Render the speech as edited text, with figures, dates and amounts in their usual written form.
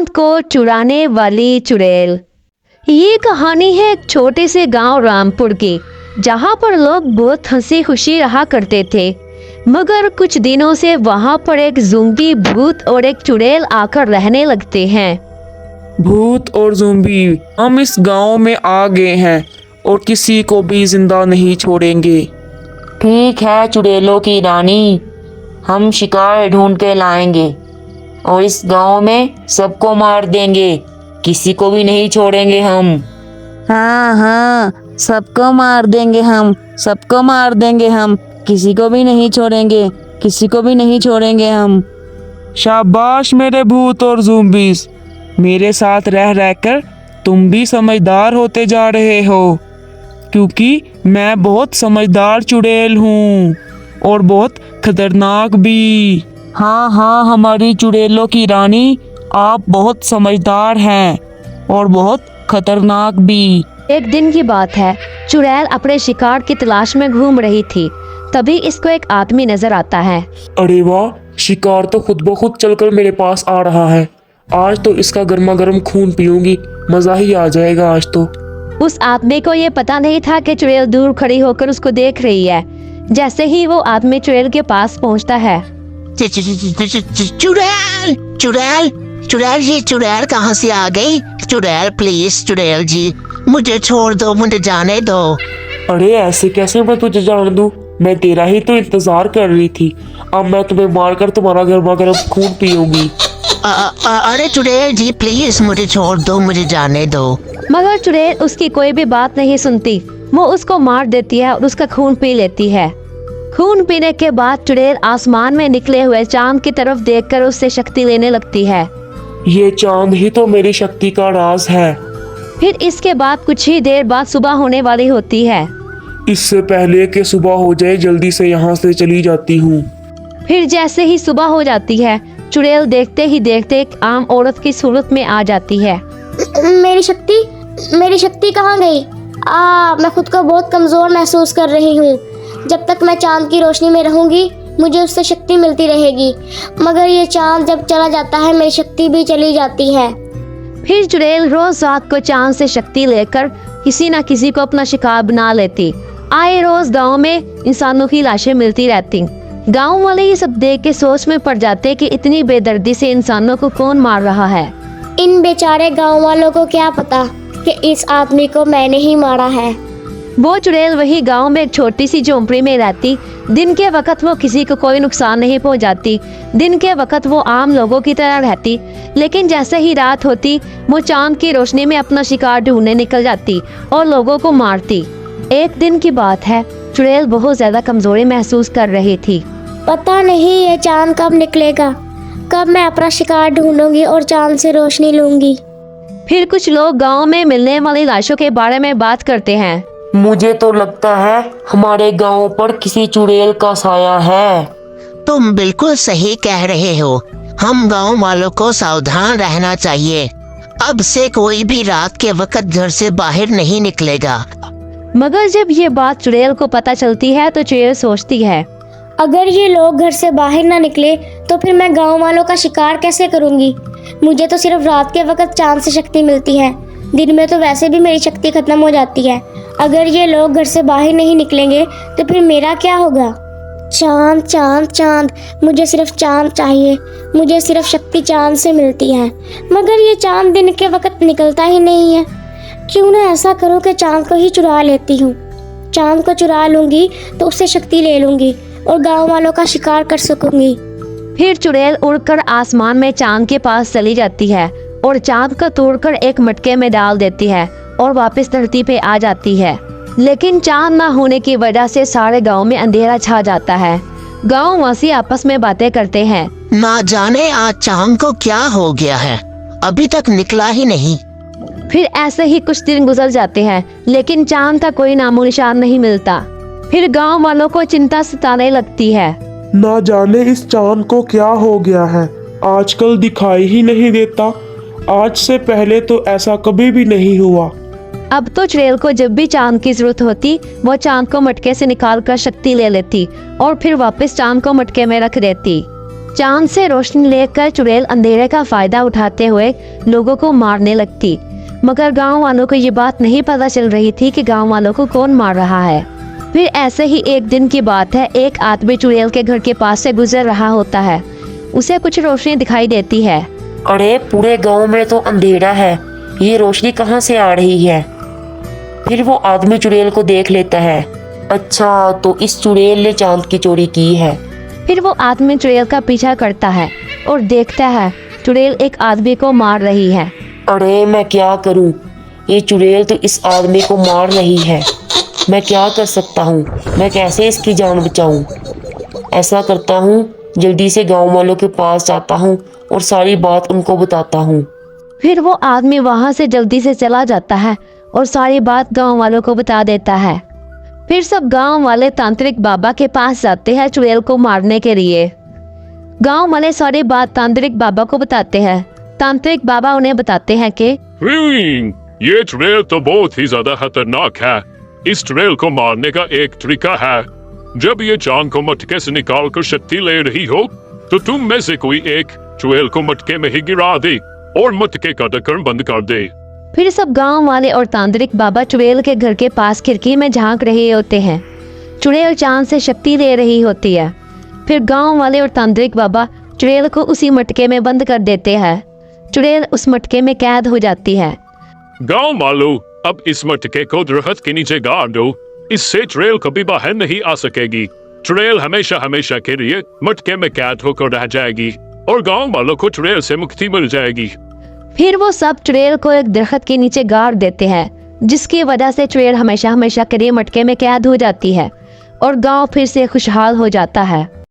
चांद को चुराने वाली चुड़ैल। ये कहानी है एक छोटे से गांव रामपुर की, जहां पर लोग बहुत हंसी खुशी रहा करते थे। मगर कुछ दिनों से वहां पर एक ज़ुम्बी भूत और एक चुड़ैल आकर रहने लगते हैं। भूत और ज़ुम्बी, हम इस गांव में आ गए हैं और किसी को भी जिंदा नहीं छोड़ेंगे। ठीक है चुड़ैलों की रानी, हम शिकार ढूंढ के लाएंगे और इस गांव में सबको मार देंगे, किसी को भी नहीं छोड़ेंगे हम। हाँ हाँ, सबको मार देंगे हम, सबको मार देंगे हम, किसी को भी नहीं छोड़ेंगे, किसी को भी नहीं छोड़ेंगे हम। शाबाश मेरे भूत और ज़ुम्बीस, मेरे साथ रह रहकर तुम भी समझदार होते जा रहे हो, क्योंकि मैं बहुत समझदार चुड़ैल हूँ और बहुत खतरनाक भी। हाँ हाँ हमारी चुड़ैलों की रानी, आप बहुत समझदार हैं और बहुत खतरनाक भी। एक दिन की बात है, चुड़ैल अपने शिकार की तलाश में घूम रही थी। तभी इसको एक आदमी नजर आता है। अरे वाह, शिकार तो खुद ब खुद चलकर मेरे पास आ रहा है। आज तो इसका गर्मा गर्म खून पीऊंगी, मजा ही आ जाएगा आज तो। उस आदमी को ये पता नहीं था कि चुड़ैल दूर खड़ी होकर उसको देख रही है। जैसे ही वो आदमी चुड़ैल के पास पहुंचता है, चुड़ैल चुड़ैल चुड़ैल जी, चुड़ैल कहाँ से आ गई? चुड़ैल प्लीज, चुड़ैल जी मुझे छोड़ दो, मुझे जाने दो। अरे ऐसे कैसे मैं तुझे जान दूं? मैं तेरा ही तो इंतजार कर रही थी। अब मैं तुम्हें मारकर तुम्हारा गर्मा गर्म खून पीऊंगी। अरे चुड़ैल जी प्लीज मुझे छोड़ दो, मुझे जाने दो। मगर चुड़ैल उसकी कोई भी बात नहीं सुनती। वो उसको मार देती है और उसका खून पी लेती है। खून पीने के बाद चुड़ैल आसमान में निकले हुए चांद की तरफ देखकर उससे शक्ति लेने लगती है। ये चांद ही तो मेरी शक्ति का राज है। फिर इसके बाद कुछ ही देर बाद सुबह होने वाली होती है। इससे पहले कि सुबह हो जाए जल्दी से यहाँ से चली जाती हूँ। फिर जैसे ही सुबह हो जाती है, चुड़ैल देखते ही देखते एक आम औरत की सूरत में आ जाती है। मेरी शक्ति कहाँ गई? मैं खुद को बहुत कमजोर महसूस कर रही हूँ। जब तक मैं चांद की रोशनी में रहूंगी मुझे उससे शक्ति मिलती रहेगी, मगर ये चांद जब चला जाता है मेरी शक्ति भी चली जाती है। फिर चुड़ैल रोज रात को चांद से शक्ति लेकर किसी न किसी को अपना शिकार बना लेती। आए रोज गांव में इंसानों की लाशें मिलती रहती। गांव वाले ये सब देख के सोच में पड़ जाते कि इतनी बेदर्दी से इंसानों को कौन मार रहा है। इन बेचारे गांव वालों को क्या पता कि इस आदमी को मैंने ही मारा है। वो चुड़ैल वही गांव में एक छोटी सी झोंपड़ी में रहती। दिन के वक्त वो किसी को कोई नुकसान नहीं पहुंचाती। दिन के वक्त वो आम लोगों की तरह रहती, लेकिन जैसे ही रात होती वो चांद की रोशनी में अपना शिकार ढूंढने निकल जाती और लोगों को मारती। एक दिन की बात है, चुड़ैल बहुत ज्यादा कमजोरी महसूस कर रही थी। पता नहीं ये चांद कब निकलेगा, कब मैं अपना शिकार ढूंढूंगी और चांद से रोशनी लूंगी। फिर कुछ लोग गांव में मिलने वाली लाशों के बारे में बात करते हैं। मुझे तो लगता है हमारे गांव पर किसी चुड़ैल का साया है। तुम बिल्कुल सही कह रहे हो, हम गांव वालों को सावधान रहना चाहिए। अब से कोई भी रात के वक्त घर से बाहर नहीं निकलेगा। मगर जब ये बात चुड़ैल को पता चलती है तो चुड़ैल सोचती है, अगर ये लोग घर से बाहर ना निकले तो फिर मैं गांव वालों का शिकार कैसे करूंगी? मुझे तो सिर्फ रात के वक्त चांद से शक्ति मिलती है, दिन में तो वैसे भी मेरी शक्ति खत्म हो जाती है। अगर ये लोग घर से बाहर नहीं निकलेंगे तो फिर मेरा क्या होगा? चांद चांद चांद, मुझे सिर्फ चांद चाहिए, मुझे सिर्फ शक्ति चांद से मिलती है। मगर ये चांद दिन के वक्त निकलता ही नहीं है। क्यों ना ऐसा करूं कि चांद को ही चुरा लेती हूँ। चांद को चुरा लूंगी तो उससे शक्ति ले लूंगी और गांव वालों का शिकार कर सकूंगी। फिर चुड़ैल उड़कर आसमान में चांद के पास चली जाती है और चांद को तोड़कर एक मटके में डाल देती है और वापस धरती पे आ जाती है। लेकिन चांद ना होने की वजह से सारे गांव में अंधेरा छा जाता है। गांव वासी आपस में बातें करते हैं, ना जाने आज चांद को क्या हो गया है, अभी तक निकला ही नहीं। फिर ऐसे ही कुछ दिन गुजर जाते हैं, लेकिन चांद का कोई नामो निशान नहीं मिलता। फिर गांव वालों को चिंता सताने लगती है। ना जाने इस चांद को क्या हो गया है, आजकल दिखाई ही नहीं देता। आज से पहले तो ऐसा कभी भी नहीं हुआ। अब तो चुड़ैल को जब भी चांद की जरूरत होती वो चांद को मटके से निकाल कर शक्ति ले लेती और फिर वापस चांद को मटके में रख देती। चांद से रोशनी लेकर चुड़ैल अंधेरे का फायदा उठाते हुए लोगों को मारने लगती, मगर गांव वालों को ये बात नहीं पता चल रही थी कि गांव वालों को कौन मार रहा है। फिर ऐसे ही एक दिन की बात है, एक आदमी चुड़ैल के घर के पास से गुजर रहा होता है। उसे कुछ रोशनी दिखाई देती है। अरे पूरे गांव में तो अंधेरा है, ये रोशनी कहाँ से आ रही है? फिर वो आदमी चुड़ैल को देख लेता है। अच्छा, तो इस चुड़ैल ने चांद की चोरी की है। फिर वो आदमी चुड़ैल का पीछा करता है और देखता है चुड़ैल एक आदमी को मार रही है। अरे मैं क्या करूं? ये चुड़ैल तो इस आदमी को मार रही है। मैं क्या कर सकता हूँ? मैं कैसे इसकी जान बचाऊं? ऐसा करता हूँ, जल्दी से गांव वालों के पास जाता हूँ और सारी बात उनको बताता हूँ। फिर वो आदमी वहां से जल्दी से चला जाता है और सारी बात गांव वालों को बता देता है। फिर सब गांव वाले तांत्रिक बाबा के पास जाते हैं चुड़ैल को मारने के लिए। गांव वाले सारी बात तांत्रिक बाबा को बताते हैं। तांत्रिक बाबा उन्हें बताते हैं कि ये चुड़ैल तो बहुत ही ज्यादा खतरनाक है। इस चुड़ैल को मारने का एक तरीका है। जब ये चांद को मटके से निकाल कर शक्ति ले रही हो तो तुम में से कोई एक चुड़ैल को मटके में ही गिरा दे और मटके का ढक्कन बंद कर दे। फिर सब गांव वाले और तांत्रिक बाबा चुड़ैल के घर के पास खिड़की में झांक रहे होते हैं। चुड़ैल चांद से शक्ति ले रही होती है। फिर गांव वाले और तांत्रिक बाबा चुड़ैल को उसी मटके में बंद कर देते हैं। चुड़ैल उस मटके में कैद हो जाती है। गांव वालों, अब इस मटके को दरख्त के नीचे गाड़ दो। इससे चुड़ैल कभी बाहर नहीं आ सकेगी। चुड़ैल हमेशा हमेशा के लिए मटके में कैद होकर रह जाएगी और गांव वालों को चुड़ैल से मुक्ति मिल जाएगी। फिर वो सब चुड़ैल को एक दरख्त के नीचे गाड़ देते हैं, जिसकी वजह से चुड़ैल हमेशा हमेशा के लिए मटके में कैद हो जाती है और गांव फिर से खुशहाल हो जाता है।